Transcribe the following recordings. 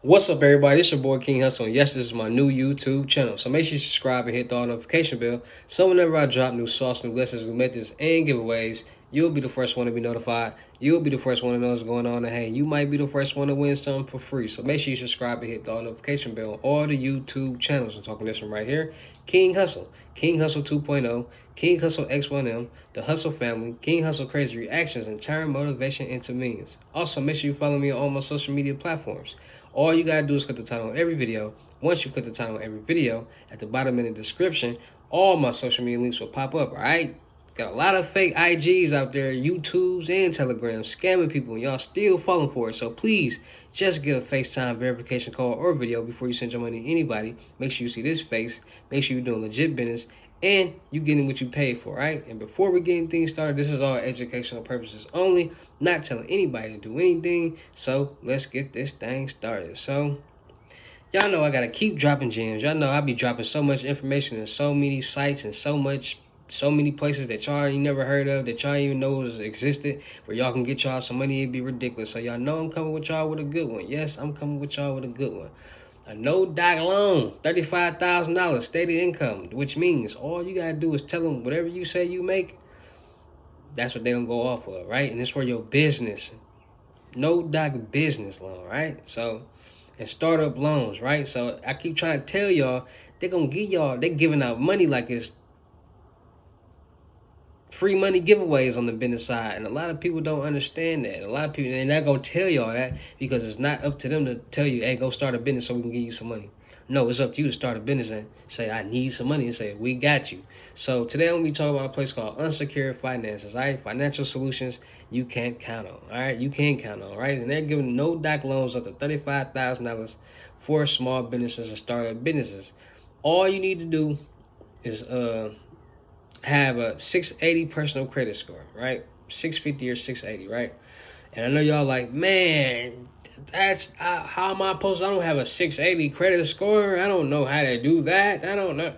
What's up, everybody? It's your boy King Hussle, and yes, this is my new YouTube channel. So make sure you subscribe and hit the notification bell. So whenever I drop new sauce, new lessons, new methods, and giveaways, you'll be the first one to be notified. You'll be the first one to know what's going on, and hey, you might be the first one to win something for free. So make sure you subscribe and hit the notification bell on all the YouTube channels. I'm talking this one right here, King Hussle, King Hussle 2.0, King Hussle X1M, the Hussle family, King Hussle Crazy Reactions, and turn motivation into means. Also, make sure you follow me on all my social media platforms. All you gotta do is click the title on every video. Once you click the title on every video, at the bottom in the description, all my social media links will pop up, alright? Got a lot of fake IGs out there, YouTubes and Telegrams, scamming people, and y'all still falling for it. So please, just get a FaceTime verification call or video before you send your money to anybody. Make sure you see this face. Make sure you're doing legit business. And you getting what you paid for, right? And before we get things started, this is all educational purposes only, not telling anybody to do anything. So let's get this thing started. So y'all know I gotta keep dropping gems. Y'all know I be dropping so much information in so many sites and so many places that y'all ain't never heard of, that y'all even know existed, where y'all can get y'all some money. It'd be ridiculous. So y'all know I'm coming with y'all with a good one. Yes, I'm coming with y'all with a good one. A no-doc loan, $35,000 stated income, which means all you gotta do is tell them whatever you say you make, that's what they're gonna go off of, right? And it's for your business. No-doc business loan, right? So, and startup loans, right? So I keep trying to tell y'all, they're gonna give y'all, they're giving out money like it's free money giveaways on the business side, and a lot of people don't understand that. A lot of people, they're not gonna tell y'all that because it's not up to them to tell you, hey, go start a business so we can give you some money. No, it's up to you to start a business and say, I need some money, and say, we got you. So today I'm gonna be talking about a place called Unsecured Finances, all right? Financial solutions you can't count on, all right? You can't count on, right? And they're giving no-doc loans up to $35,000 for small businesses and startup businesses. All you need to do is have a 680 personal credit score, right? 650 or 680, right? And I know y'all like, man, that's how am I supposed to? I don't have a 680 credit score. I don't know how to do that. I don't know.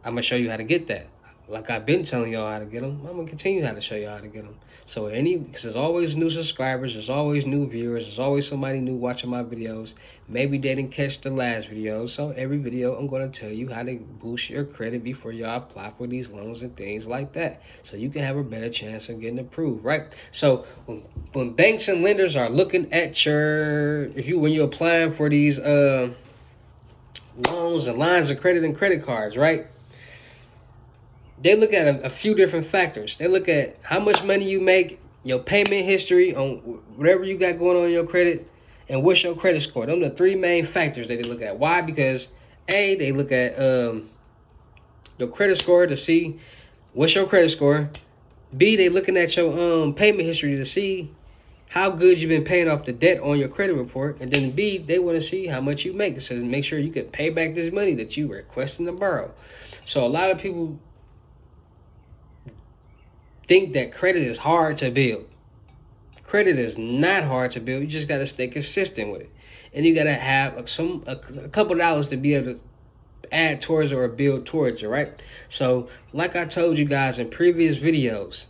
I'm gonna show you how to get that. Like I've been telling y'all how to get them, I'm gonna continue how to show y'all how to get them. So because there's always new subscribers, there's always new viewers, there's always somebody new watching my videos. Maybe they didn't catch the last video, so every video I'm gonna tell you how to boost your credit before y'all apply for these loans and things like that, so you can have a better chance of getting approved, right? So when banks and lenders are looking at when you're applying for these loans and lines of credit and credit cards, right? They look at a few different factors. They look at how much money you make, your payment history on whatever you got going on in your credit, and what's your credit score. Those are the three main factors that they look at. Why? Because A, they look at your credit score to see what's your credit score. B, they looking at your payment history to see how good you've been paying off the debt on your credit report. And then B, they want to see how much you make. So make sure you can pay back this money that you requesting to borrow. So a lot of people think that credit is hard to build. Credit is not hard to build. You just got to stay consistent with it. And you got to have a couple dollars to be able to add towards it or build towards it, right? So like I told you guys in previous videos,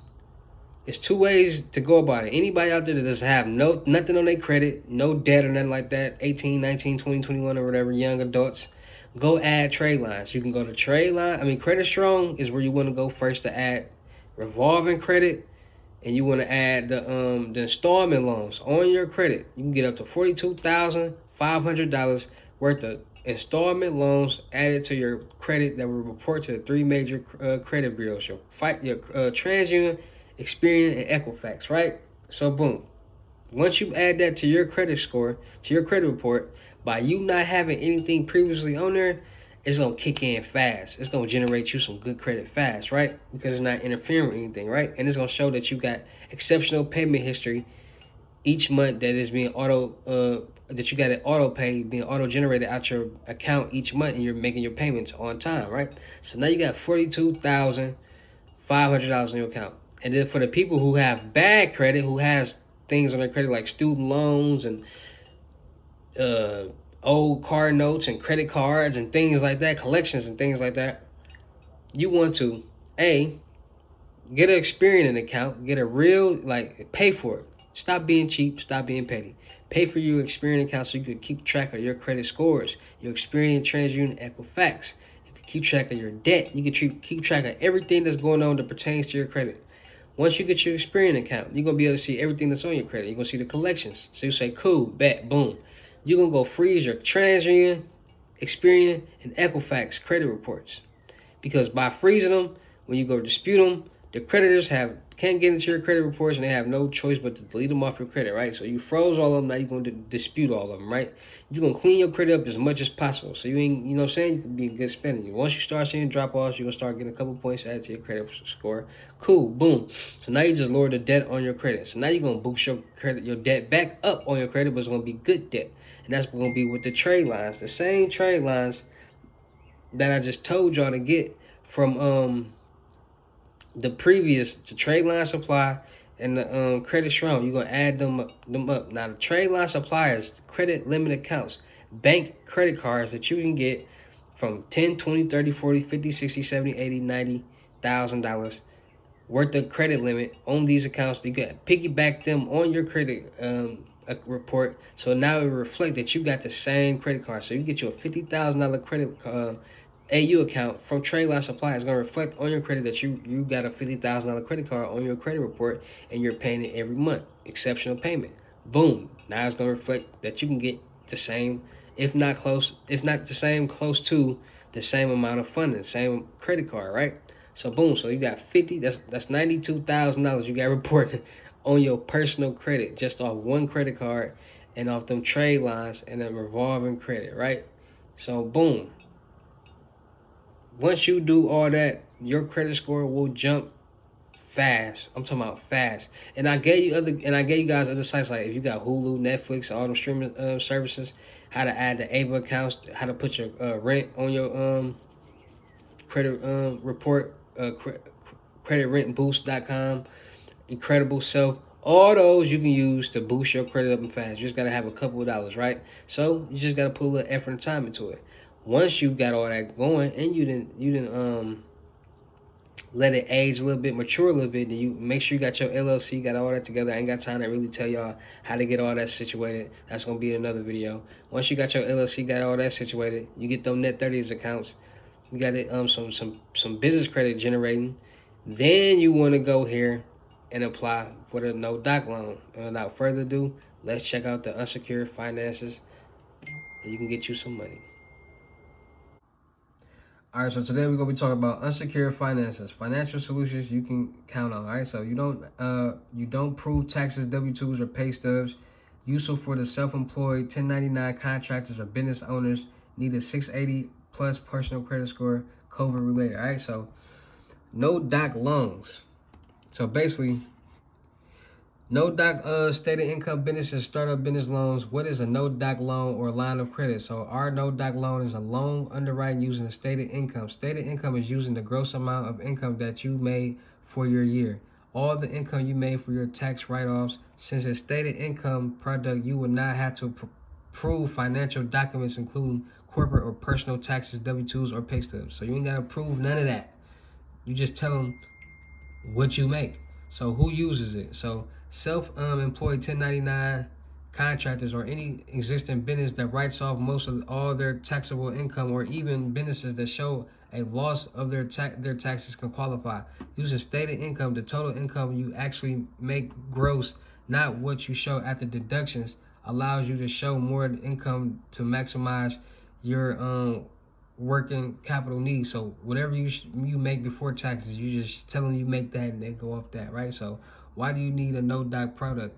it's two ways to go about it. Anybody out there that doesn't have nothing on their credit, no debt or nothing like that, 18, 19, 20, 21 or whatever, young adults, go add trade lines. You can go to trade line. Credit Strong is where you want to go first to add revolving credit, and you want to add the installment loans on your credit. You can get up to $42,500 worth of installment loans added to your credit that will report to the three major credit bureaus: your TransUnion, Experian, and Equifax, right? So boom, once you add that to your credit score, to your credit report, by you not having anything previously on there, it's going to kick in fast. It's going to generate you some good credit fast, right? Because it's not interfering with anything, right? And it's going to show that you got exceptional payment history each month that is being that you got it auto pay, being auto generated out your account each month, and you're making your payments on time, right? So now you got $42,500 in your account. And then for the people who have bad credit, who has things on their credit like student loans and old car notes and credit cards and things like that, collections and things like that, you want to get an Experian account, get a real, pay for it. Stop being cheap, stop being petty. Pay for your Experian account so you can keep track of your credit scores, your Experian, TransUnion, Equifax. You can keep track of your debt. You can keep track of everything that's going on that pertains to your credit. Once you get your Experian account, you're going to be able to see everything that's on your credit. You're going to see the collections. So you say, cool, bet, boom. You're going to go freeze your TransUnion, Experian, and Equifax credit reports. Because by freezing them, when you go dispute them, the creditors can't get into your credit reports and they have no choice but to delete them off your credit, right? So you froze all of them, now you're going to dispute all of them, right? You're going to clean your credit up as much as possible. So you ain't, you know what I'm saying? You can be a good spending. Once you start seeing drop-offs, you're going to start getting a couple points added to your credit score. Cool, boom. So now you just lower the debt on your credit. So now you're going to boost your debt back up on your credit, but it's going to be good debt. And that's going to be with the trade lines. The same trade lines that I just told y'all to get from the trade line supply and the credit strong. You're gonna add them up. Now the trade line suppliers, credit limit accounts, bank credit cards that you can get from 10, 20, 30, 40, 50, 60, 70, 80, 90,000 worth of credit limit on these accounts. You can piggyback them on your credit report. So now it reflects that you got the same credit card. So you get you a $50,000 credit AU account from Trade Line Supply. Is going to reflect on your credit that you got a $50,000 credit card on your credit report and you're paying it every month. Exceptional payment. Boom. Now it's going to reflect that you can get the same, if not the same, close to the same amount of funding, same credit card, right? So boom. So you got 50. That's $92,000 you got reported on your personal credit just off one credit card and off them trade lines and a revolving credit, right? So boom. Once you do all that, your credit score will jump fast. I'm talking about fast. And I gave you guys other sites, like if you got Hulu, Netflix, all them streaming services, how to add the ABA accounts, how to put your rent on your credit report, creditrentboost.com, Incredible Self. All those you can use to boost your credit up and fast. You just gotta have a couple of dollars, right? So you just gotta put a little effort and time into it. Once you got all that going and you didn't let it age a little bit, mature a little bit, and you make sure you got your LLC, got all that together. I ain't got time to really tell y'all how to get all that situated. That's gonna be in another video. Once you got your LLC, got all that situated, you get those net 30s accounts. You got it some business credit generating. Then you want to go here and apply for the no doc loan. And without further ado, let's check out the unsecured finances. And you can get you some money. All right, so today we're gonna be talking about unsecured finances, financial solutions you can count on. All right, so you don't prove taxes, W-2s, or pay stubs. Useful for the self-employed, 1099 contractors, or business owners. Need a 680 plus personal credit score, COVID related. All right, so no doc loans. So basically, no doc stated income businesses, startup business loans. What is a no doc loan or line of credit? So our no doc loan is a loan underwriting using stated income. Stated income is using the gross amount of income that you made for your year. All the income you made for your tax write-offs. Since it's stated income product, you will not have to prove financial documents including corporate or personal taxes, W-2s, or pay stubs. So you ain't got to prove none of that. You just tell them what you make. So who uses it? So self-employed 1099 contractors or any existing business that writes off most of all their taxable income, or even businesses that show a loss of their taxes can qualify. Using stated income, the total income you actually make gross, not what you show after deductions, allows you to show more income to maximize your working capital needs. So whatever you make before taxes, you just tell them you make that and they go off that, right? So why do you need a no doc product?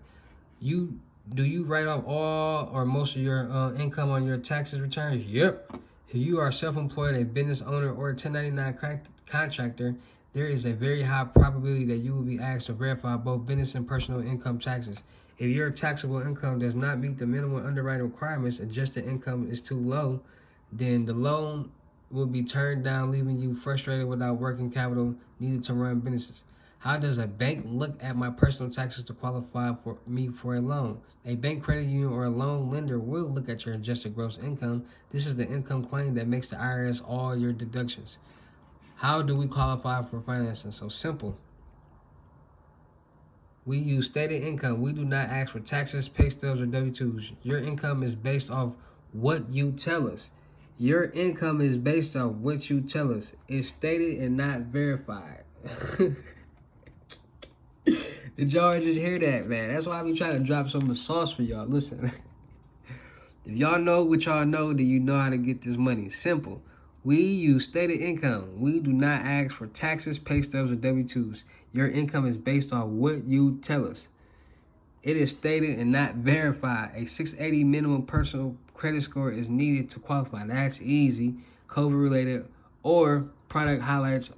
Do you write off all or most of your income on your taxes returns? Yep. If you are self-employed, a business owner, or a 1099 contractor, there is a very high probability that you will be asked to verify both business and personal income taxes. If your taxable income does not meet the minimum underwriting requirements, adjusted income is too low, then the loan will be turned down, leaving you frustrated without working capital needed to run businesses. How does a bank look at my personal taxes to qualify for me for a loan? A bank, credit union, or a loan lender will look at your adjusted gross income. This is the income claim that makes the IRS all your deductions. How do we qualify for financing? So simple. We use stated income. We do not ask for taxes, pay stubs, or W-2s. Your income is based off what you tell us. Your income is based off what you tell us. It's stated and not verified. Did y'all just hear that, man? That's why I be trying to drop some sauce for y'all. Listen, if y'all know what y'all know, then you know how to get this money. Simple. We use stated income. We do not ask for taxes, pay stubs, or W-2s. Your income is based on what you tell us. It is stated and not verified. A 680 minimum personal credit score is needed to qualify. That's easy. COVID related or product highlights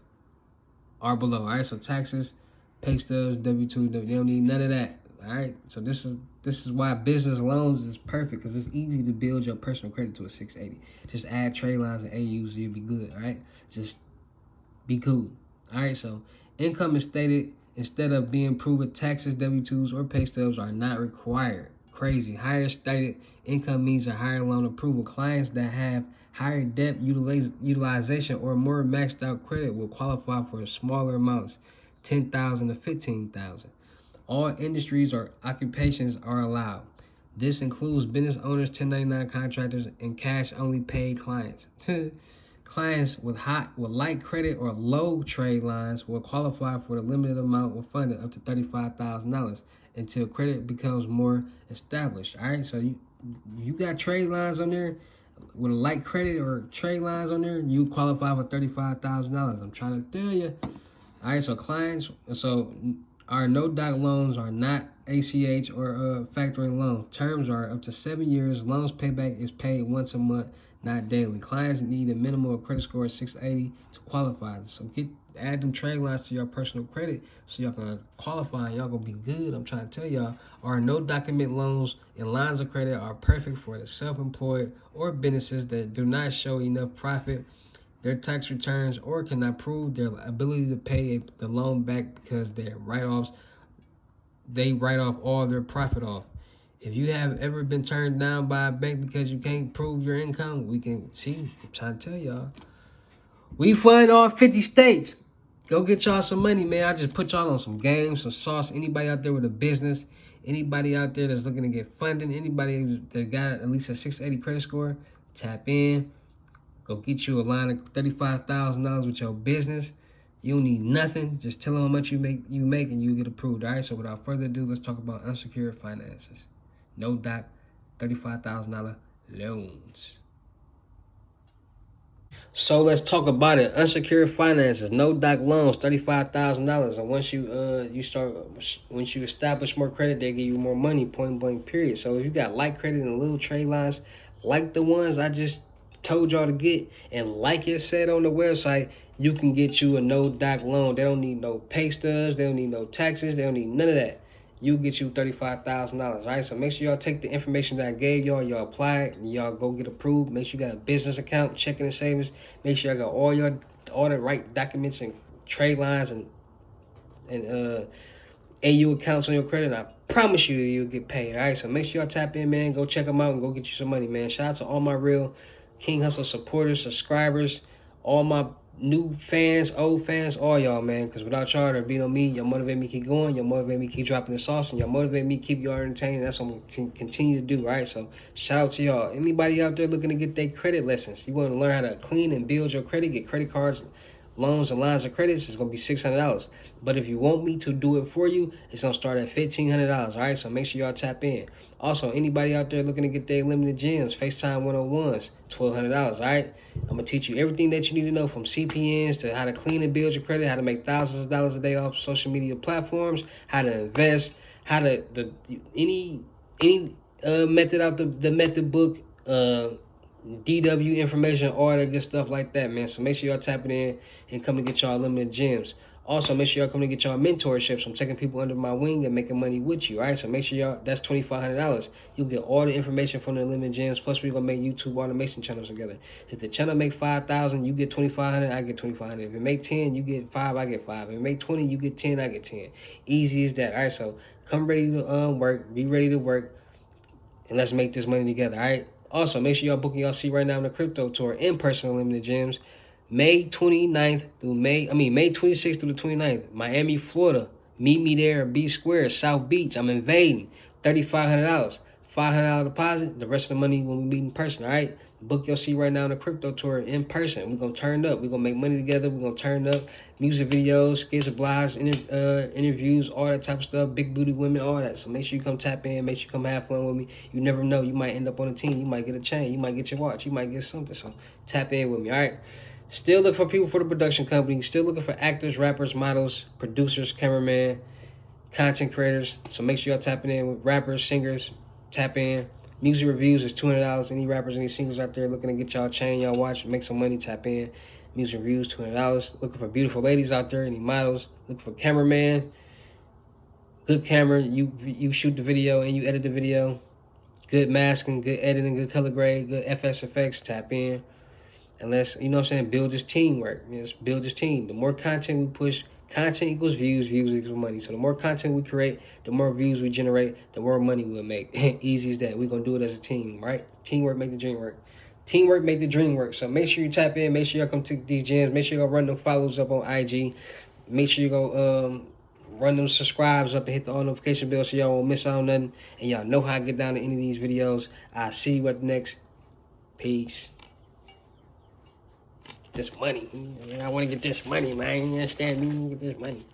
are below. All right, so taxes, pay stubs, W-2, they don't need none of that. All right, so this is why business loans is perfect, because it's easy to build your personal credit to a 680. Just add trade lines and AUs, you'll be good. All right, just be cool. All right, so income is stated instead of being proven. Taxes, W-2s, or pay stubs are not required. Crazy. Higher stated income means a higher loan approval. Clients that have higher debt utilization or more maxed out credit will qualify for smaller amounts, $10,000 to $15,000. All industries or occupations are allowed. This includes business owners, 1099 contractors, and cash-only paid clients. Clients with light credit or low trade lines will qualify for the limited amount of funding up to $35,000 until credit becomes more established. All right, so you got trade lines on there with a light credit or trade lines on there, you qualify for $35,000. I'm trying to tell you. All right, so our no-doc loans are not ACH or factoring loans. Terms are up to 7 years. Loans payback is paid once a month, not daily. Clients need a minimum credit score of 680 to qualify. So add them trade lines to your personal credit so y'all can qualify and y'all gonna be good. I'm trying to tell y'all, our no document loans and lines of credit are perfect for the self-employed or businesses that do not show enough profit, their tax returns, or cannot prove their ability to pay the loan back because they write off all their profit off. If you have ever been turned down by a bank because you can't prove your income, I'm trying to tell y'all. We fund all 50 states. Go get y'all some money, man. I just put y'all on some games, some sauce. Anybody out there with a business, anybody out there that's looking to get funding, anybody that got at least a 680 credit score, tap in. Go get you a line of $35,000 with your business. You don't need nothing. Just tell them how much you make, and you get approved. All right. So without further ado, let's talk about unsecured finances. No doc, $35,000 loans. So let's talk about it. Unsecured finances, no doc loans, $35,000. And once you establish more credit, they give you more money. Point blank. Period. So if you got light credit and little trade lines, like the ones I just told y'all to get, and like it said on the website, you can get you a no doc loan. They don't need no pay stubs. They don't need no taxes. They don't need none of that. You get you $35,000, right? So make sure y'all take the information that I gave y'all apply it, and y'all go get approved. Make sure you got a business account, checking and savings. Make sure y'all got all the right documents and trade lines and AU accounts on your credit. And I promise you'll get paid, all right? So make sure y'all tap in, man. Go check them out and go get you some money, man. Shout out to all my real King Hussle supporters, subscribers, all my new fans, old fans, all y'all, man. Because without y'all, there'd be no me. Y'all motivate me to keep going. Y'all motivate me to keep dropping the sauce. And y'all motivate me to keep y'all entertained. That's what I'm going to continue to do, right? So shout out to y'all. Anybody out there looking to get their credit lessons, you want to learn how to clean and build your credit, get credit cards, loans, and lines of credits, it's going to be $600. But if you want me to do it for you, it's going to start at $1,500, all right? So make sure y'all tap in. Also, anybody out there looking to get their limited gems, FaceTime 101s, $1,200, all right? I'm going to teach you everything that you need to know, from CPNs to how to clean and build your credit, how to make thousands of dollars a day off social media platforms, how to invest, how to, any method out the method book, DW information, all that good stuff like that, man. So make sure y'all tapping in and come to get y'all limited gems. Also, make sure y'all come to get y'all mentorships. I'm taking people under my wing and making money with you, all right? So make sure y'all, that's $2,500. You'll get all the information from the limited gems. Plus, we're going to make YouTube automation channels together. If the channel make $5,000, you get $2,500, I get $2,500. If it make 10, you get 5, I get 5. If it make 20, you get 10, I get 10. Easy as that, all right? So come ready to work, be ready to work, and let's make this money together, all right? Also, make sure y'all booking y'all seat right now in the crypto tour in person limited gems. May 26th through the 29th, Miami, Florida. Meet me there at B Square, South Beach. I'm invading. $3,500. $500 deposit. The rest of the money when we meet in person, all right? Book your seat right now on the crypto tour in person. We're going to turn up. We're going to make money together. We're going to turn up. Music videos, skits, blogs, interviews, all that type of stuff. Big booty women, all that. So make sure you come tap in. Make sure you come have fun with me. You never know. You might end up on a team. You might get a chain. You might get your watch. You might get something. So tap in with me, all right? Still looking for people for the production company. Still looking for actors, rappers, models, producers, cameraman, content creators. So make sure y'all tapping in with rappers, singers. Tap in. Music reviews is $200. Any rappers, any singers out there looking to get y'all chain, y'all watch, make some money, tap in. Music reviews, $200. Looking for beautiful ladies out there, any models. Looking for cameraman. Good camera. You shoot the video and you edit the video. Good masking, good editing, good color grade, good FS effects. Tap in. And let's, you know what I'm saying, build this teamwork. Let's build this team. The more content we push, content equals views, views equals money. So the more content we create, the more views we generate, the more money we'll make. Easy as that. We're going to do it as a team, right? Teamwork make the dream work. Teamwork make the dream work. So make sure you tap in. Make sure y'all come to these gyms. Make sure you go run them follows up on IG. Make sure you go run them subscribes up and hit the all notification bell so y'all won't miss out on nothing. And y'all know how to get down to any of these videos. I'll see you at the next. Peace. This money. I want to get this money, man. You understand me? Get this money.